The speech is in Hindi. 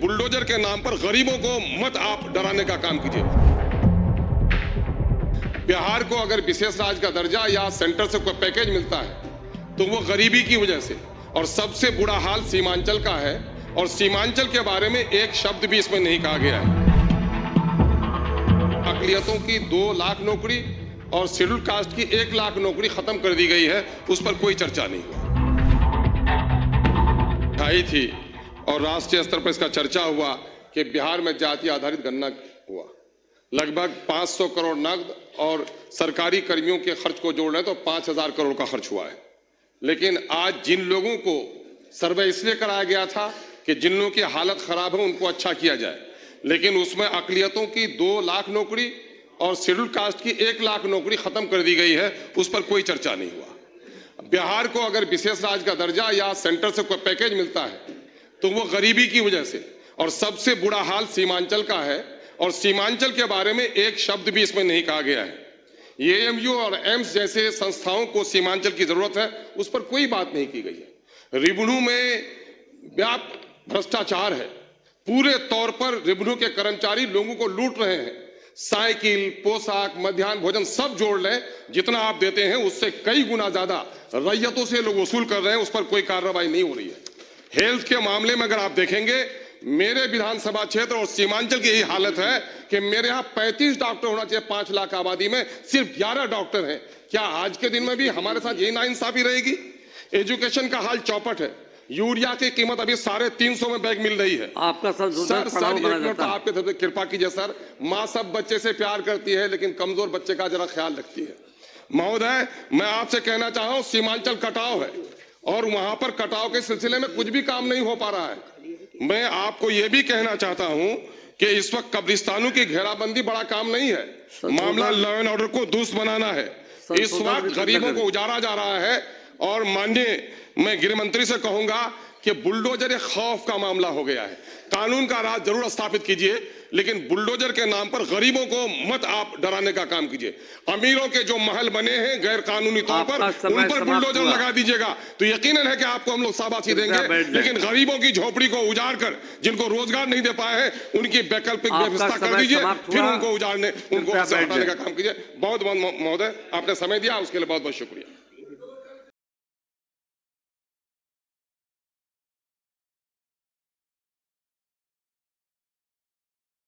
बुलडोजर के नाम पर गरीबों को मत आप डराने का काम कीजिए। बिहार को अगर विशेष राज्य का दर्जा या सेंटर से कोई पैकेज मिलता है तो वो गरीबी की वजह से, और सबसे बुरा हाल सीमांचल का है, और सीमांचल के बारे में एक शब्द भी इसमें नहीं कहा गया है। अकलियतों की 2 लाख नौकरी और शेड्यूल कास्ट की 1 लाख नौकरी खत्म कर दी गई है, उस पर कोई चर्चा नहीं हुई। आई थी और राष्ट्रीय स्तर पर इसका चर्चा हुआ कि बिहार में जाति आधारित गणना हुआ, लगभग 500 करोड़ नकद और सरकारी कर्मियों के खर्च को जोड़ रहे तो 5000 करोड़ का खर्च हुआ है। लेकिन आज जिन लोगों को सर्वे इसलिए कराया गया था कि जिन लोगों की हालत खराब है उनको अच्छा किया जाए, लेकिन उसमें अकलियतों की 2 लाख नौकरी और शेड्यूल कास्ट की 1 लाख नौकरी खत्म कर दी गई है, उस पर कोई चर्चा नहीं हुआ। बिहार को अगर विशेष राज्य का दर्जा या सेंटर से कोई पैकेज मिलता है तो वो गरीबी की वजह से, और सबसे बुरा हाल सीमांचल का है, और सीमांचल के बारे में एक शब्द भी इसमें नहीं कहा गया है। एएमयू और एम्स जैसे संस्थाओं को सीमांचल की जरूरत है, उस पर कोई बात नहीं की गई है। रेवेन्यू में व्यापक भ्रष्टाचार है, पूरे तौर पर रेवेन्यू के कर्मचारी लोगों को लूट रहे हैं। साइकिल, पोशाक, मध्याह्न भोजन सब जोड़ लें, जितना आप देते हैं उससे कई गुना ज्यादा रैयतों से लोग वसूल कर रहे हैं, उस पर कोई कार्रवाई नहीं हो रही है। हेल्थ के मामले में अगर आप देखेंगे, मेरे विधानसभा क्षेत्र और सीमांचल की यही हालत है कि मेरे यहाँ 35 डॉक्टर होना चाहिए 5 लाख आबादी में, सिर्फ 11 डॉक्टर हैं। क्या आज के दिन में भी हमारे साथ यही नाइंसाफी रहेगी? एजुकेशन का हाल चौपट है। यूरिया की कीमत अभी 350 में बैग मिल रही है। आपका सर एक मिनट आपके तरफ से कृपा कीजिए सर। माँ सब बच्चे से प्यार करती है, लेकिन कमजोर बच्चे का जरा ख्याल रखती है। महोदय, मैं आपसे कहना चाह रहा हूँ, सीमांचल कटाव है और वहां पर कटाव के सिलसिले में कुछ भी काम नहीं हो पा रहा है। मैं आपको यह भी कहना चाहता हूं कि इस वक्त कब्रिस्तानों की घेराबंदी बड़ा काम नहीं है, मामला लॉ एंड ऑर्डर को दुरुस्त बनाना है। इस वक्त गरीबों को उजाड़ा जा रहा है, और माननीय मैं गृह मंत्री से कहूंगा कि बुलडोजर एक खौफ का मामला हो गया है। कानून का राज जरूर स्थापित कीजिए, लेकिन बुलडोजर के नाम पर गरीबों को मत आप डराने का काम कीजिए। अमीरों के जो महल बने हैं गैर कानूनी तौर पर, उन पर बुलडोजर लगा दीजिएगा तो यकीनन है कि आपको हम लोग शाबाशी देंगे, लेकिन गरीबों की झोपड़ी को उजाड़ कर जिनको रोजगार नहीं दे पाए हैं उनकी वैकल्पिक व्यवस्था कर दीजिए, फिर उनको उजाड़ने, उनको हटाने का काम कीजिए। बहुत बहुत महोदय, आपने समय दिया, उसके लिए बहुत बहुत शुक्रिया।